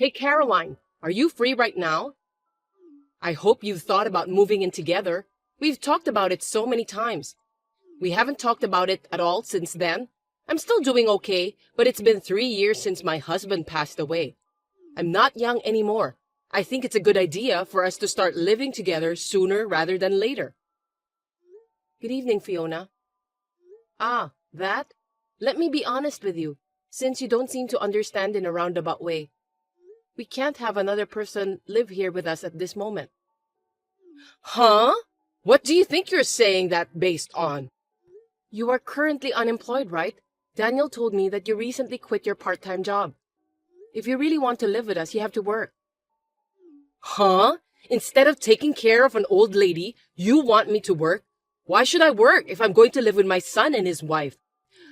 Hey Caroline, are you free right now? I hope you've thought about moving in together. We've talked about it so many times. We haven't talked about it at all since then. I'm still doing okay, but it's been 3 years since my husband passed away. I'm not young anymore. I think it's a good idea for us to start living together sooner rather than later. Good evening, Fiona. Ah, that? Let me be honest with you, since you don't seem to understand in a roundabout way. We can't have another person live here with us at this moment. Huh? What do you think you're saying that based on? You are currently unemployed, right? Daniel told me that you recently quit your part-time job. If you really want to live with us, you have to work. Huh? Instead of taking care of an old lady, you want me to work? Why should I work if I'm going to live with my son and his wife?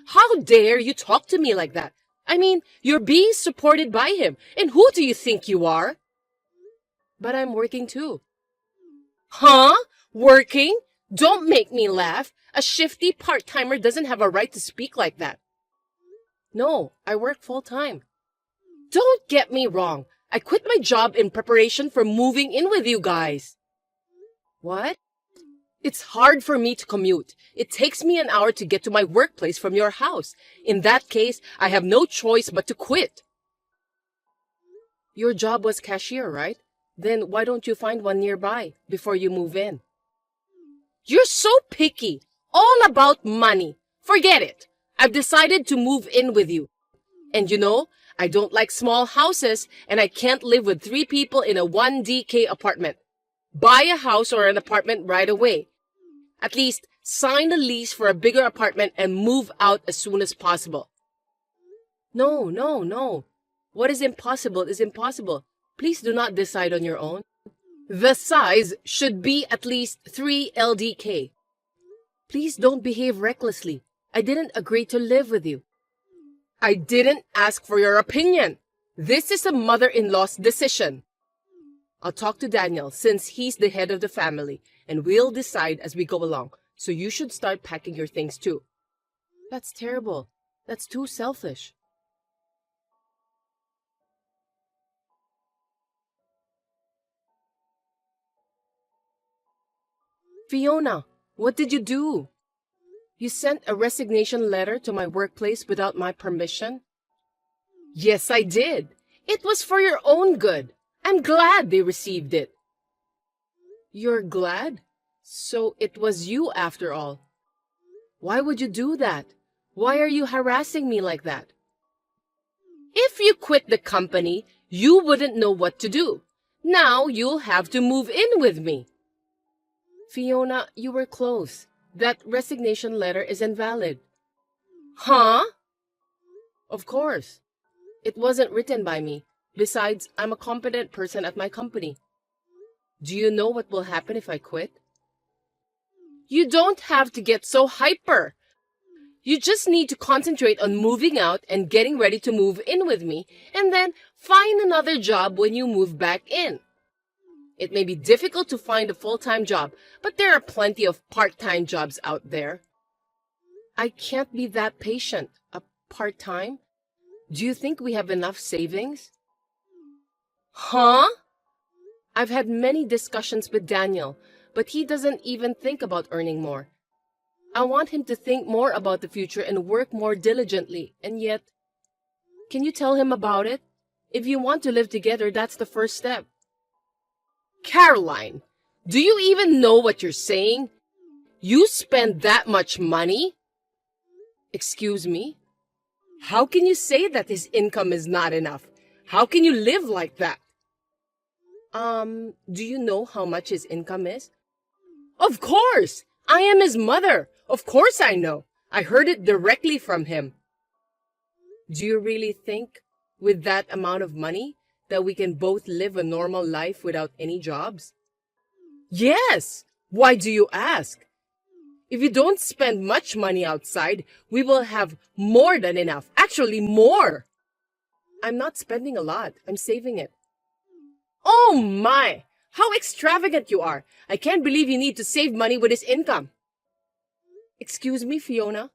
How dare you talk to me like that? I mean, you're being supported by him, and who do you think you are? But I'm working too. Huh? Working? Don't make me laugh. A shifty part-timer doesn't have a right to speak like that. No, I work full-time. Don't get me wrong. I quit my job in preparation for moving in with you guys. What? It's hard for me to commute. It takes me an hour to get to my workplace from your house. In that case, I have no choice but to quit. Your job was cashier, right? Then why don't you find one nearby before you move in? You're so picky. All about money. Forget it. I've decided to move in with you. And you know, I don't like small houses, and I can't live with 3 people in a 1DK apartment. Buy a house or an apartment right away. At least sign a lease for a bigger apartment and move out as soon as possible. No. What is impossible is impossible. Please do not decide on your own. The size should be at least 3 LDK. Please don't behave recklessly. I didn't agree to live with you. I didn't ask for your opinion. This is a mother-in-law's decision. I'll talk to Daniel since he's the head of the family, and we'll decide as we go along. So you should start packing your things too. That's terrible. That's too selfish. Fiona, what did you do? You sent a resignation letter to my workplace without my permission? Yes, I did. It was for your own good. I'm glad they received it. You're glad? So it was you after all. Why would you do that? Why are you harassing me like that? If you quit the company, you wouldn't know what to do. Now you'll have to move in with me. Fiona, you were close. That resignation letter is invalid. Huh? Of course. It wasn't written by me. Besides, I'm a competent person at my company. Do you know what will happen if I quit? You don't have to get so hyper. You just need to concentrate on moving out and getting ready to move in with me, and then find another job when you move back in. It may be difficult to find a full-time job, but there are plenty of part-time jobs out there. I can't be that patient. A part-time? Do you think we have enough savings? Huh? I've had many discussions with Daniel, but he doesn't even think about earning more. I want him to think more about the future and work more diligently, and yet... Can you tell him about it? If you want to live together, that's the first step. Caroline, do you even know what you're saying? You spend that much money? Excuse me? How can you say that his income is not enough? How can you live like that? Do you know how much his income is? Of course! I am his mother. Of course I know. I heard it directly from him. Do you really think, with that amount of money, that we can both live a normal life without any jobs? Yes! Why do you ask? If you don't spend much money outside, we will have more than enough. Actually, more! I'm not spending a lot. I'm saving it. Oh my! How extravagant you are! I can't believe you need to save money with his income. Excuse me, Fiona?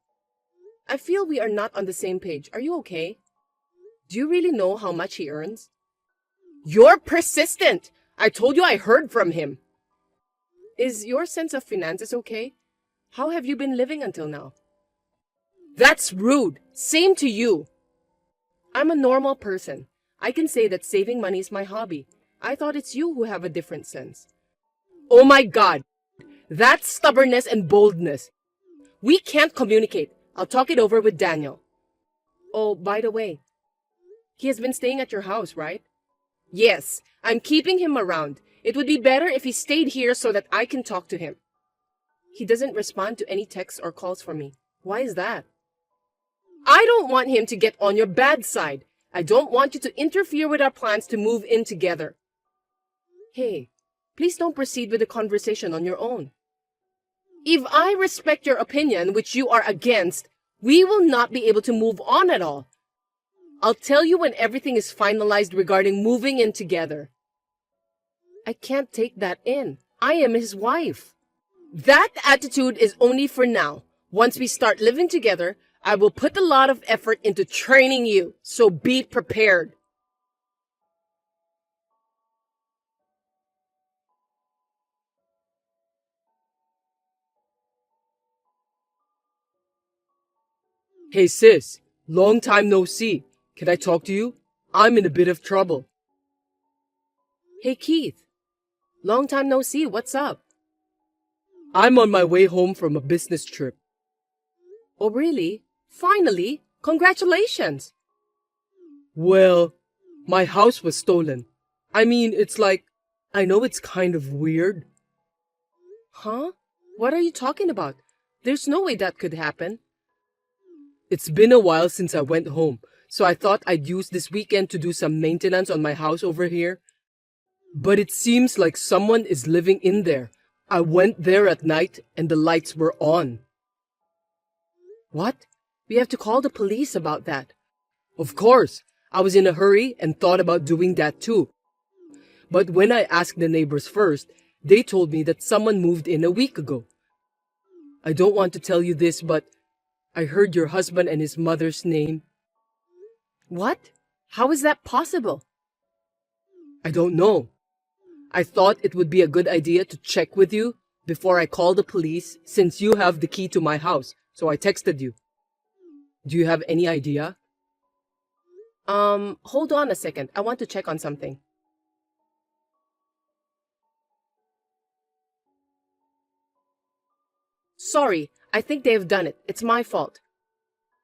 I feel we are not on the same page. Are you okay? Do you really know how much he earns? You're persistent. I told you I heard from him. Is your sense of finances okay? How have you been living until now? That's rude. Same to you. I'm a normal person. I can say that saving money is my hobby. I thought it's you who have a different sense. Oh my God. That's stubbornness and boldness. We can't communicate. I'll talk it over with Daniel. Oh, by the way, he has been staying at your house, right? Yes, I'm keeping him around. It would be better if he stayed here so that I can talk to him. He doesn't respond to any texts or calls from me. Why is that? I don't want him to get on your bad side. I don't want you to interfere with our plans to move in together. Hey, please don't proceed with the conversation on your own. If I respect your opinion, which you are against, we will not be able to move on at all. I'll tell you when everything is finalized regarding moving in together. I can't take that in. I am his wife. That attitude is only for now. Once we start living together, I will put a lot of effort into training you, so be prepared. Hey sis, long time no see. Can I talk to you? I'm in a bit of trouble. Hey Keith, long time no see. What's up? I'm on my way home from a business trip. Oh really? Finally? Congratulations! Well, my house was stolen. I mean, it's like, I know it's kind of weird. Huh? What are you talking about? There's no way that could happen. It's been a while since I went home, so I thought I'd use this weekend to do some maintenance on my house over here. But it seems like someone is living in there. I went there at night and the lights were on. What? We have to call the police about that. Of course, I was in a hurry and thought about doing that too. But when I asked the neighbors first, they told me that someone moved in a week ago. I don't want to tell you this, but I heard your husband and his mother's name. What? How is that possible? I don't know. I thought it would be a good idea to check with you before I call the police since you have the key to my house, so I texted you. Do you have any idea? Hold on a second. I want to check on something. Sorry, I think they've done it. It's my fault.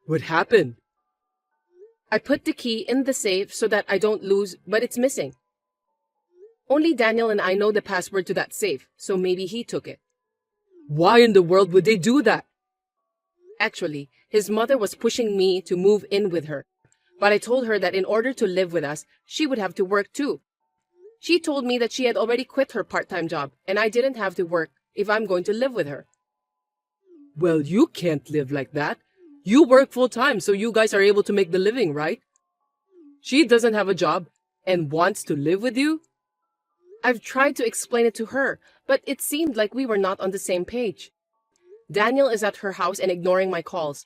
What happened? I put the key in the safe so that I don't lose, but it's missing. Only Daniel and I know the password to that safe, so maybe he took it. Why in the world would they do that? Actually, his mother was pushing me to move in with her, but I told her that in order to live with us, she would have to work too. She told me that she had already quit her part-time job, and I didn't have to work if I'm going to live with her. Well, you can't live like that. You work full-time, so you guys are able to make the living, right? She doesn't have a job and wants to live with you? I've tried to explain it to her, but it seemed like we were not on the same page. Daniel is at her house and ignoring my calls.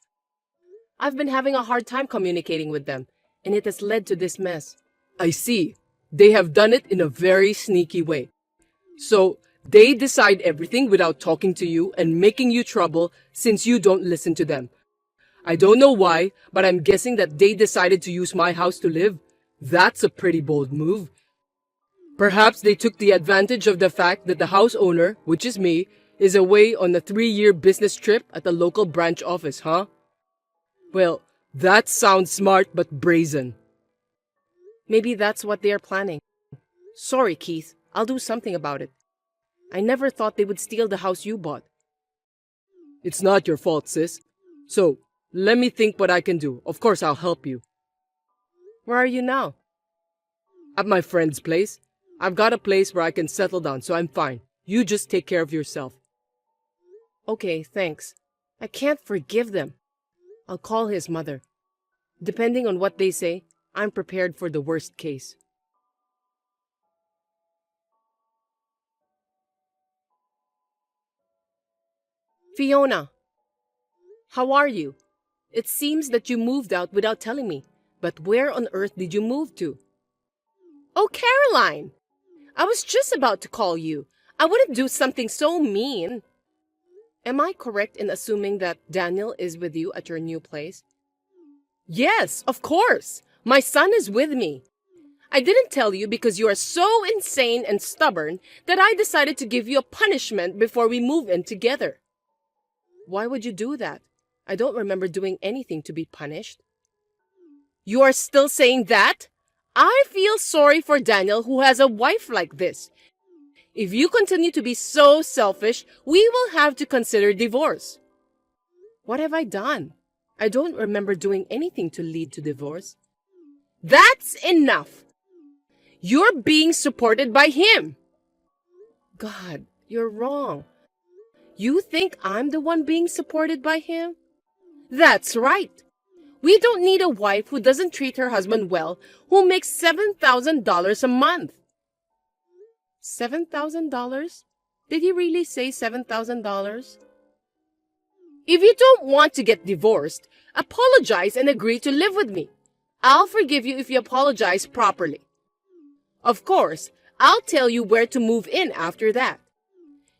I've been having a hard time communicating with them, and it has led to this mess. I see. They have done it in a very sneaky way. So, they decide everything without talking to you and making you trouble since you don't listen to them. I don't know why, but I'm guessing that they decided to use my house to live. That's a pretty bold move. Perhaps they took the advantage of the fact that the house owner, which is me, is away on a 3-year business trip at the local branch office, huh? Well, that sounds smart but brazen. Maybe that's what they are planning. Sorry, Keith. I'll do something about it. I never thought they would steal the house you bought. It's not your fault, sis. So, let me think what I can do. Of course, I'll help you. Where are you now? At my friend's place. I've got a place where I can settle down, so I'm fine. You just take care of yourself. Okay, thanks. I can't forgive them. I'll call his mother. Depending on what they say, I'm prepared for the worst case. Fiona, how are you? It seems that you moved out without telling me, but where on earth did you move to? Oh, Caroline! I was just about to call you. I wouldn't do something so mean. Am I correct in assuming that Daniel is with you at your new place? Yes, of course. My son is with me. I didn't tell you because you are so insane and stubborn that I decided to give you a punishment before we move in together. Why would you do that? I don't remember doing anything to be punished. You are still saying that? I feel sorry for Daniel who has a wife like this. If you continue to be so selfish, we will have to consider divorce. What have I done? I don't remember doing anything to lead to divorce. That's enough. You're being supported by him. God, you're wrong. You think I'm the one being supported by him? That's right. We don't need a wife who doesn't treat her husband well, who makes $7,000 a month. $7,000? Did he really say $7,000? If you don't want to get divorced, apologize and agree to live with me. I'll forgive you if you apologize properly. Of course, I'll tell you where to move in after that.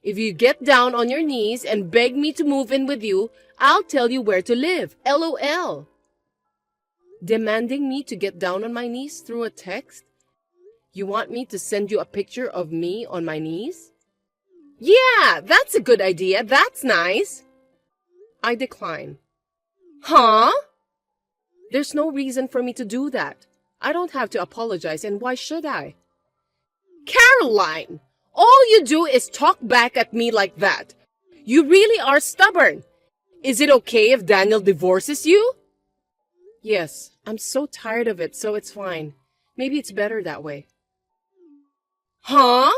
If you get down on your knees and beg me to move in with you, I'll tell you where to live. LOL. Demanding me to get down on my knees through a text? You want me to send you a picture of me on my knees? Yeah, that's a good idea. That's nice. I decline. Huh? There's no reason for me to do that. I don't have to apologize, and why should I? Caroline! All you do is talk back at me like that. You really are stubborn. Is it okay if Daniel divorces you? Yes, I'm so tired of it, so it's fine. Maybe it's better that way. Huh?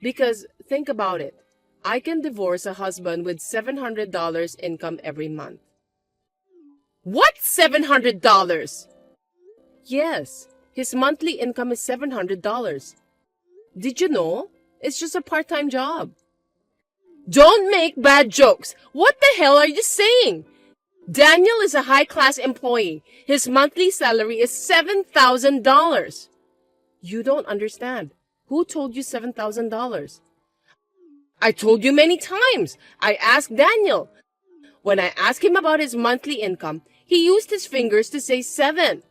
Because think about it. I can divorce a husband with $700 income every month. What $700? Yes, his monthly income is $700. Did you know? It's just a part-time job. Don't make bad jokes. What the hell are you saying? Daniel is a high-class employee. His monthly salary is $7,000. You don't understand. Who told you $7,000? I told you many times. I asked Daniel. When I asked him about his monthly income, he used his fingers to say 7.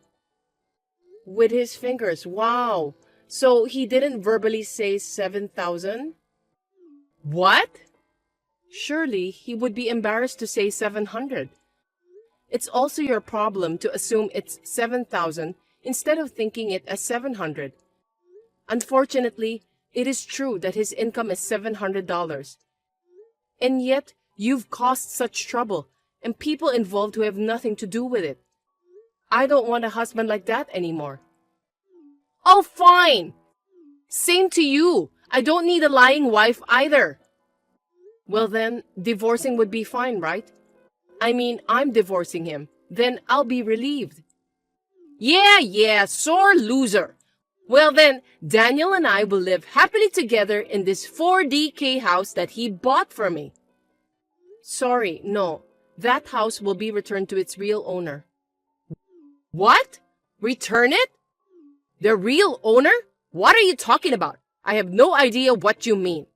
With his fingers, wow. So he didn't verbally say 7,000? What? Surely he would be embarrassed to say 700. It's also your problem to assume it's 7,000 instead of thinking it as 700. Unfortunately, it is true that his income is $700. And yet, you've caused such trouble and people involved who have nothing to do with it. I don't want a husband like that anymore. Oh, fine. Same to you. I don't need a lying wife either. Well then, divorcing would be fine, right? I mean, I'm divorcing him. Then I'll be relieved. Yeah, sore loser. Well then, Daniel and I will live happily together in this 4DK house that he bought for me. Sorry, no. That house will be returned to its real owner. What? Return it? The real owner? What are you talking about? I have no idea what you mean.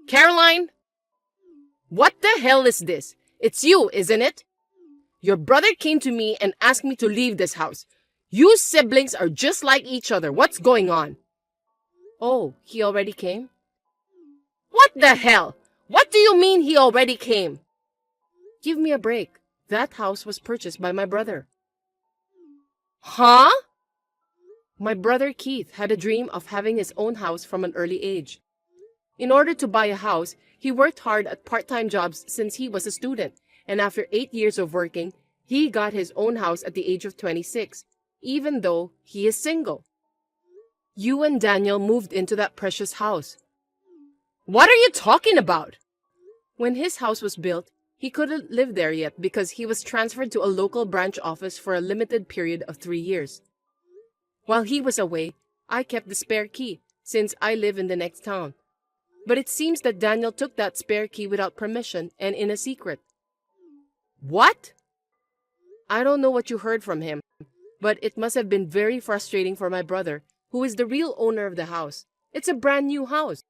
Caroline? What the hell is this? It's you, isn't it? Your brother came to me and asked me to leave this house. You siblings are just like each other. What's going on? Oh, he already came? What the hell? What do you mean he already came? Give me a break. That house was purchased by my brother. Huh? My brother Keith had a dream of having his own house from an early age. In order to buy a house, he worked hard at part-time jobs since he was a student, and after 8 years of working, he got his own house at the age of 26, even though he is single. You and Daniel moved into that precious house. What are you talking about? When his house was built, he couldn't live there yet because he was transferred to a local branch office for a limited period of 3 years. While he was away, I kept the spare key since I live in the next town. But it seems that Daniel took that spare key without permission and in a secret. What? I don't know what you heard from him, but it must have been very frustrating for my brother, who is the real owner of the house. It's a brand new house.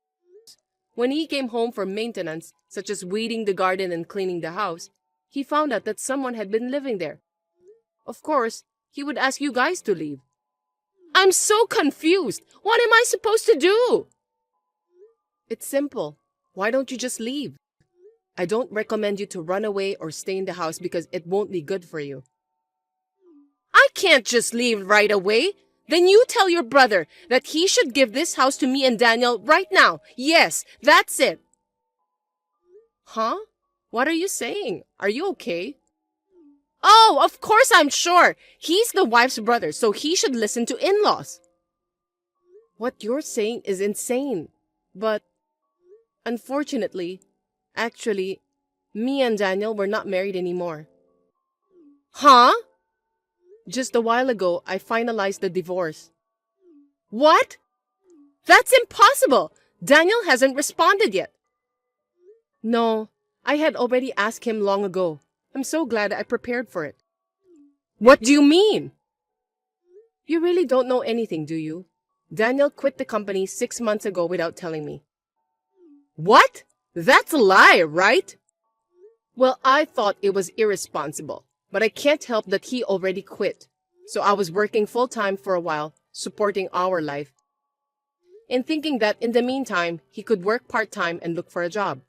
When he came home from maintenance, such as weeding the garden and cleaning the house, he found out that someone had been living there. Of course, he would ask you guys to leave. I'm so confused. What am I supposed to do? It's simple. Why don't you just leave? I don't recommend you to run away or stay in the house because it won't be good for you. I can't just leave right away. Then you tell your brother that he should give this house to me and Daniel right now. Yes, that's it. Huh? What are you saying? Are you okay? Oh, of course I'm sure. He's the wife's brother, so he should listen to in-laws. What you're saying is insane. But, unfortunately, actually, me and Daniel were not married anymore. Huh? Just a while ago, I finalized the divorce. What? That's impossible! Daniel hasn't responded yet. No, I had already asked him long ago. I'm so glad I prepared for it. What do you mean? You really don't know anything, do you? Daniel quit the company 6 months ago without telling me. What? That's a lie, right? Well, I thought it was irresponsible, but I can't help that he already quit. So I was working full-time for a while, supporting our life, and thinking that in the meantime, he could work part-time and look for a job.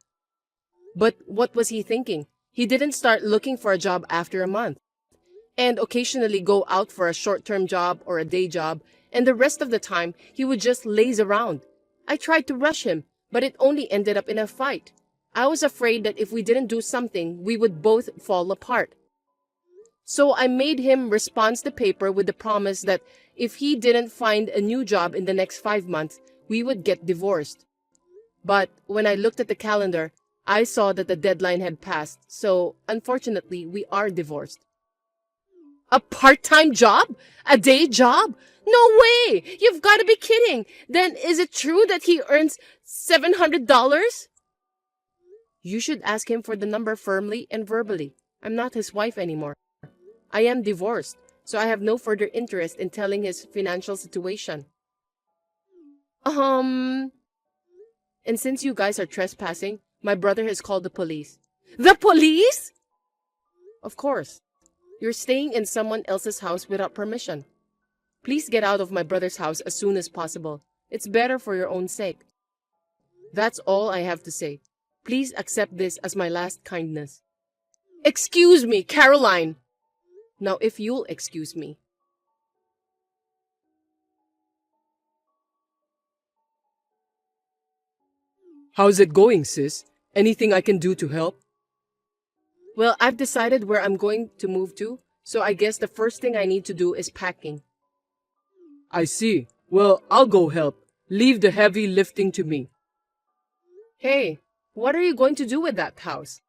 But what was he thinking? He didn't start looking for a job after a month, and occasionally go out for a short-term job or a day job, and the rest of the time, he would just laze around. I tried to rush him, but it only ended up in a fight. I was afraid that if we didn't do something, we would both fall apart. So I made him respond the paper with the promise that if he didn't find a new job in the next 5 months, we would get divorced. But when I looked at the calendar, I saw that the deadline had passed, so unfortunately, we are divorced. A part-time job? A day job? No way! You've got to be kidding! Then is it true that he earns $700? You should ask him for the number firmly and verbally. I'm not his wife anymore. I am divorced, so I have no further interest in telling his financial situation. And since you guys are trespassing, my brother has called the police. The police? Of course. You're staying in someone else's house without permission. Please get out of my brother's house as soon as possible. It's better for your own sake. That's all I have to say. Please accept this as my last kindness. Excuse me, Caroline! Now, if you'll excuse me. How's it going, sis? Anything I can do to help? Well, I've decided where I'm going to move to, so I guess the first thing I need to do is packing. I see. Well, I'll go help. Leave the heavy lifting to me. Hey, what are you going to do with that house?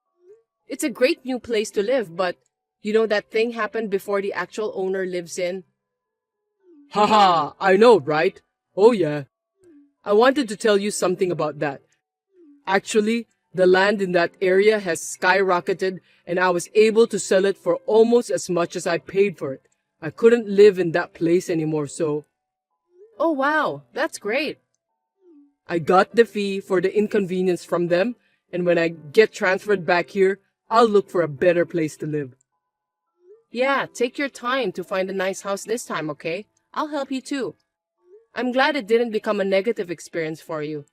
It's a great new place to live, but you know that thing happened before the actual owner lives in? Haha, I know, right? Oh yeah. I wanted to tell you something about that. Actually, the land in that area has skyrocketed and I was able to sell it for almost as much as I paid for it. I couldn't live in that place anymore, so... Oh wow, that's great. I got the fee for the inconvenience from them, and when I get transferred back here, I'll look for a better place to live. Yeah, take your time to find a nice house this time, okay? I'll help you too. I'm glad it didn't become a negative experience for you.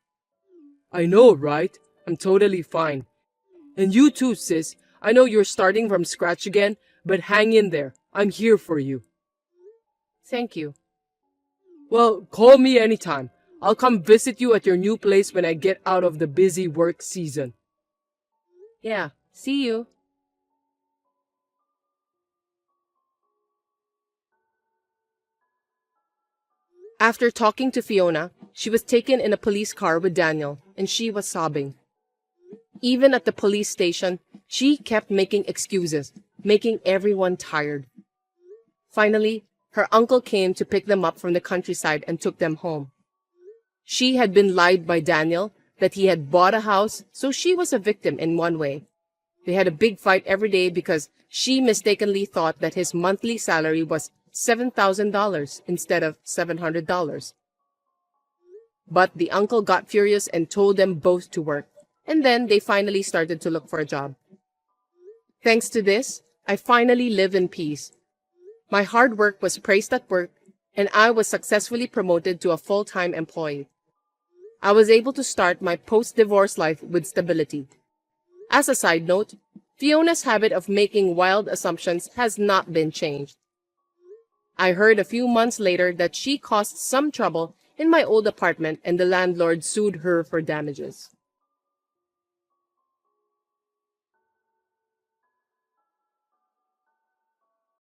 I know, right? I'm totally fine. And you too, sis. I know you're starting from scratch again, but hang in there. I'm here for you. Thank you. Well, call me anytime. I'll come visit you at your new place when I get out of the busy work season. Yeah, see you. After talking to Fiona, she was taken in a police car with Daniel, and she was sobbing. Even at the police station, she kept making excuses, making everyone tired. Finally, her uncle came to pick them up from the countryside and took them home. She had been lied by Daniel that he had bought a house, so she was a victim in one way. They had a big fight every day because she mistakenly thought that his monthly salary was $7,000 instead of $700. But the uncle got furious and told them both to work, and then they finally started to look for a job. Thanks to this, I finally live in peace. My hard work was praised at work, and I was successfully promoted to a full-time employee. I was able to start my post-divorce life with stability. As a side note, Fiona's habit of making wild assumptions has not been changed. I heard a few months later that she caused some trouble in my old apartment and the landlord sued her for damages.